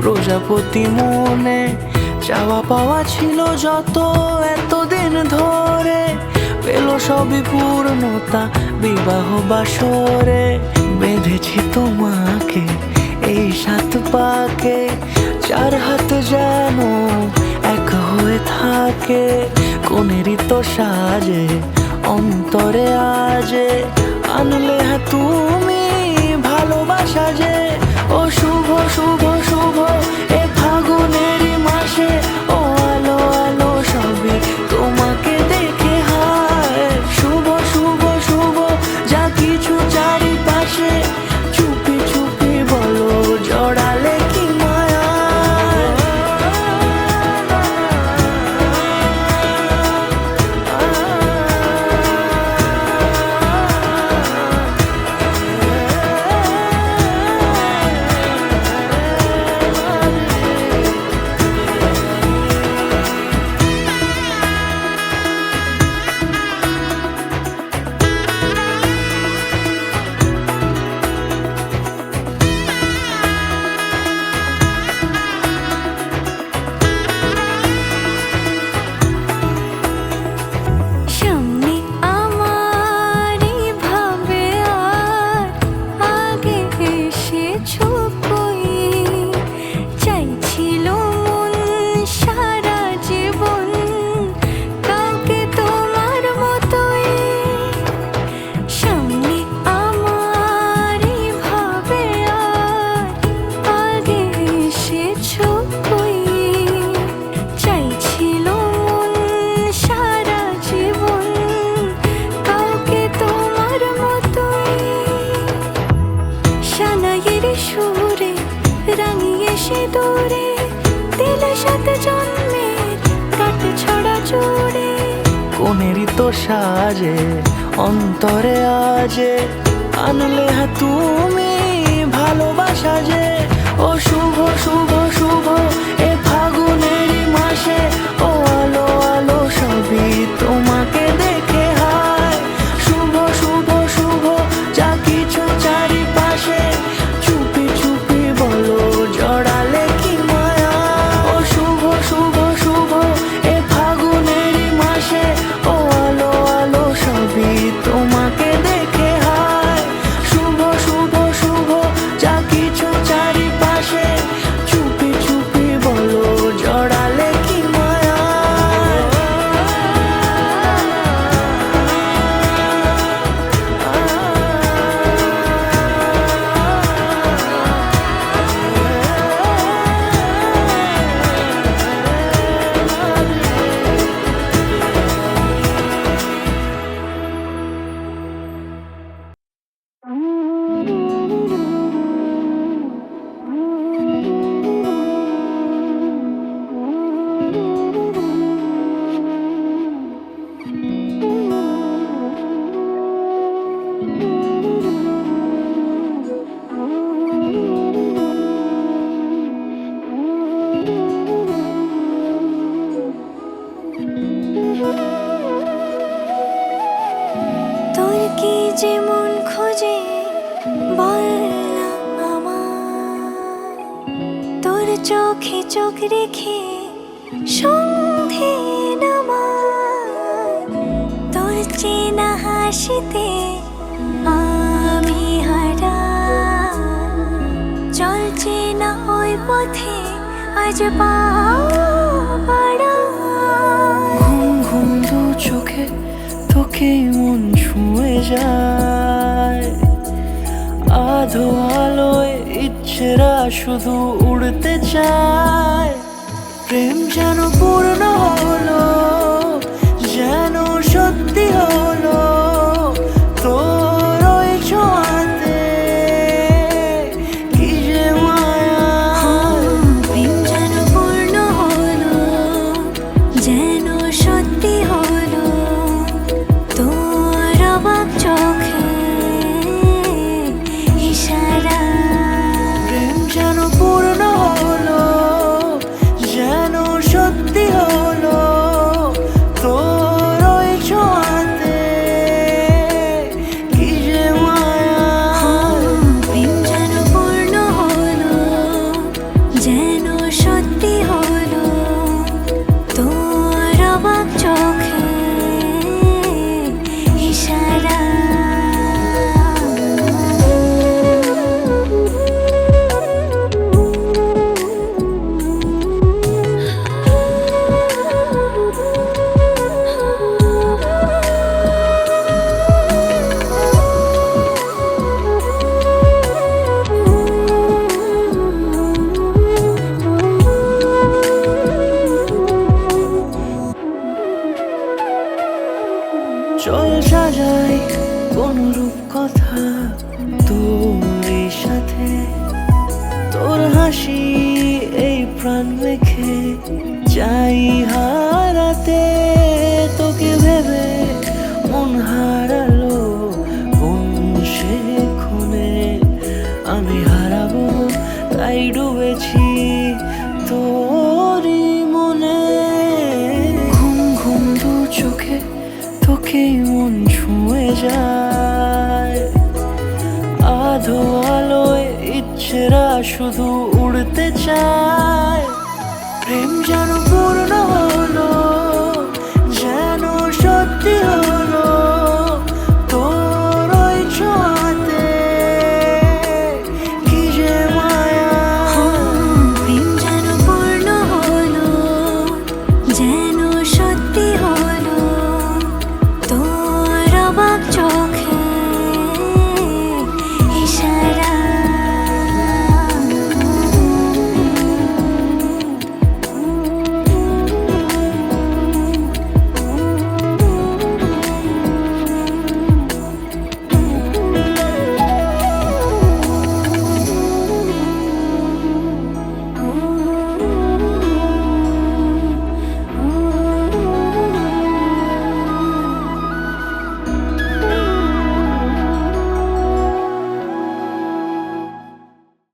প্রজাপতি মনে চাওয়া পাওয়া ছিল যত এতদিন ধরে, পেল সবই পূর্ণতা বিবাহ বাসরে। বেঁধেছি তোমাকে এই 7 পাকে, 4 হাত যেন এক হয়ে থাকে। কোনেরই তো সাজে অন্তরে আজে আনলে তুমি ভালোবাসা যে। ও শুভ শুভ শুভ এ ফাগুনেরই মাসে, ও আলো আলো সবই তোমাকে দেখে হায়। শুভ শুভ শুভ যা কিছু চারিপাশে, চুপি চুপি বলো জড়ালে কি মায়া। কোনেরই তো সাজে অন্তরে আজে আনলে তুমি ভালোবাসা যে। ও শুভ শুভ শুভ এ ফাগুনেরই মাসে, ও আলো আলো সবই তোমাকে দেখে হায়। শুভ শুভ শুভ যা কিছু চারিপাশে, চুপি চুপি বলো জড়ালে কি মায়া। ও শুভ শুভ শুভ এ ফাগুনেরই মাসে, ও আলো আলো সবই তোমাকে দেখে হায়। শুভ শুভ শুভ যা কিছু চারিপাশে, চুপি চুপি বলো জড়ালে কি মায়া। তোর কি যে মন খোঁজে বল না আমায়, তোর চোখে চোখ রেখে সন্ধে নামায়। তোর চেনা হাসিতে আমি হারাই, চলছে না ওই পথে আজ পা বাড়াই। ঘুম ঘুম দু চোখে তোকে মন ছুঁয়ে যায়, আধো আলোয় ইচ্ছেরা শুধু উড়তে চায়। প্রেম যেন পূর্ণ হলো, যেন সত্যি হলো তোর ওই ছোঁয়াতে, কি যে মায়া। প্রেম যেন পূর্ণ হলো, যেন সত্যি হলো তোর অবাক চোখে ইশারা। প্রেম যেন পূর্ণ হলো, যেন সত্যি হলো সাজাই কোন রূপ কথা তোর সাথে, তোর হাসি এই প্রাণ মেখে চাই হারাতে। তোকে ভেবে মন হারালো কোন সে ক্ষণে, আমি হারাবো তাই ডুবেছি তোরই মনে। ঘুম ঘুম দু চোখে তোকেই মন ছুঁয়ে যায়, আধো আলোয় ইচ্ছেরা শুধু উড়তে চায়। প্রেম যেন